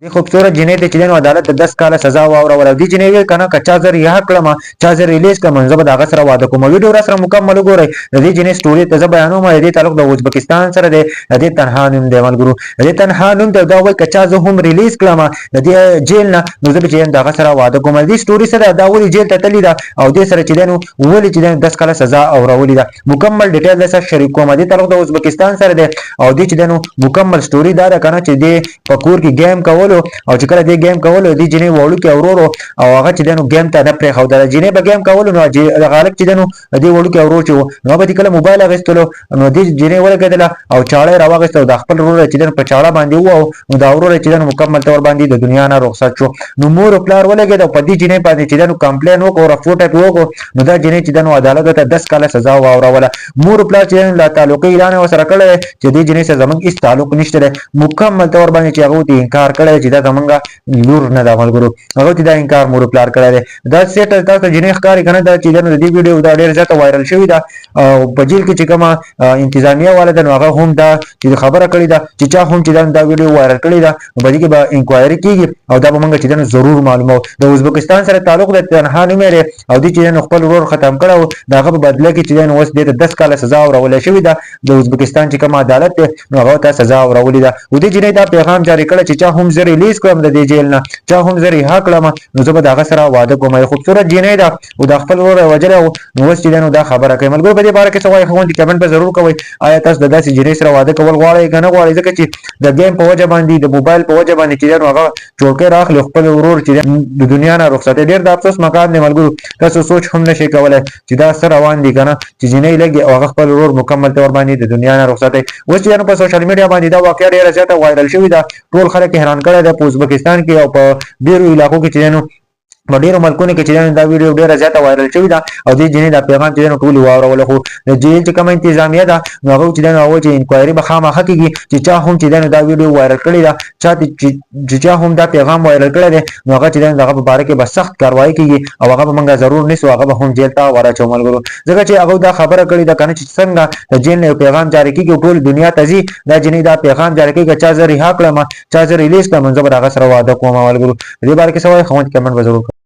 د خوبصورت جنۍ ته چې دی نو عدالت د 10 کاله سزا واوروله. دې جنۍ ویل که نه که چا زه رها کړم چا زه ریلیز کړم زه به د هغه سره واده کوم. ویډیو را سره مکمل وګورئ. د دې جنۍ سټوري ته زه بیانوم. د دې تعلق د ازبکستان سره دی. د دې تنها نوم دی ملګرو. د دې تنها نوم ته دا وایي که چا زه هم ریلیز کړم د دې جیل نه نو زه به چې یم د هغه سره واده کوم. د دې سټوري سره دا ولې جیل ته تللې ده او دې سره چې دی نو ولې چې دی 10 کاله سزا اورولې ده. مکمل ډیټیل درسره شریک کوم. دې تعلق د ازبکستان سره دی او دې چې دی نو مکمل سټوري دا ده که نه چې دې په کور کې ګیم کولو او چې کله دې ګیم کولو دې جنۍ وړوکی ورور او هغه چې دی نو ګیم ته نه پرېښودله. جنۍ به ګیم کولو نو دغه هلک چې دی نو دې وړوکی ورور چې و نو به دې کله موبایل اخیستلو نو دې جنۍ ولګېدله او چاړه یې راواخیسته او د خپل ورور چې دی نو په چاړه باندې ووهو نو دا ورور چې دی نو مکمل طور باندې د دنیا نه رخصت شو. نو مور او پلار ولګېد او په دې جنۍ باندې چې دی نو کمپلین وکړو رپورټ یې وکړو نو دا جنۍ چې دی نو عدالت ته 10 کاله سزا واوروله. مور او پلار چې دی نو لا تعلقي اعلان یې ورسره کړی چې دې جنۍ سره زموږ هېڅ تعلق نشته دی. مکمل طور باندې چې هغه ورته انکار کړی چې دا زموږ لور نه ده ملګرو. هغه ته دا انکار مور او پلار کړی دی. دا سیټ تاسو ته جنۍ ښکاري که نه دا چې دی نو د دې ویډیو دا ډېر زیاته وایرل شوې ده او په جیل کې چې کومه انتظامیه والا ده نو هغه هم دا چې خبره کړې ده چې چا هم چې دا ویډیو وایرل کړې ده نو په دې کې به انکوایري کېږي او دا به موږ چې دی نو ضرور معلومو. د ازبکستان سره تعلق د تنها نوم یې او دې چې دی نو خپل ورور ختم کړی و د هغه په بدله کې چې دی نو اوس دې ته 10 کاله سزا اورولی شوې ده. د ازبکستان چې کوم عدالت دی نو هغه ته سزا اورولې ده. او دې جنۍ دا پیغام جاري کړی چې چا هم زه ریلیز کړم د دې جیل نه چا هم زه رها کړم نو زه به د هغه سره واده کوم. خوبصورت جنۍ ده او د خپل ورور یې وژلی و نو اوس چې دی نو دا خبره کوي. ملګرو په دې باره کې څه وایي ښوونکي کمنټ په ضرور کوئ. آیا تاسو د داسې جنۍ سره واده کول غواړئ که نه غواړئ ځکه چې د ګیم په وجه باندې د موبایل په وجه باندې چې دی نو هغه چوکۍ رااخلي خپل ورور چې د دنیا نه رخصتوي. ډېر د افسوس مقام دی ملګرو. تاسو سوچ هم نشئ کولی چې دا څه روان دي که نه چې جنۍ لګي او هغه خپل ورور مکمل طور باندې د دنیا نه رخصتوي. اوس چې په سوشل میډیا باندې دا واقعه ډېره زیاته وایرل شوې ده. ټول خلک حیران کړی دی په ازبکستان کې او په ډېرو علاقو کې چې دی نو په ډېرو ملکونو کې چې دا ویډیو ډېره زیاته وایرل شوې ده او دې جنۍ دا پیغام چې دی نو ټول یې واوروله. خو د جیل چې کومه انتظامیه ده نو هغه چې دی نو هغوی چې انکوایري به خامخا کېږي چې چا هم چې دی نو دا ویډیو وایرل کړې ده چې چا هم دا پیغام وایرل کړی دی نو هغه چې دی نو د هغه په باره کې به سخت کاروایي کېږي او هغه به موږ ضرور نیسو هغه به هم جیل ته ورچوو ملګرو. ځکه چې هغوی دا خبره کړې ده که نه چې څنګه د جیل نه یو پیغام جاري کېږي او ټول دنیا ته ځي دا جنۍ دا پیغام جاري کېږي چا زه رها کړم چا زه ریلیز کړم زه به د هغه سره واده کوم ملګرو. په دې باره کې څه وایي ښوونکي کمنټ به ضرور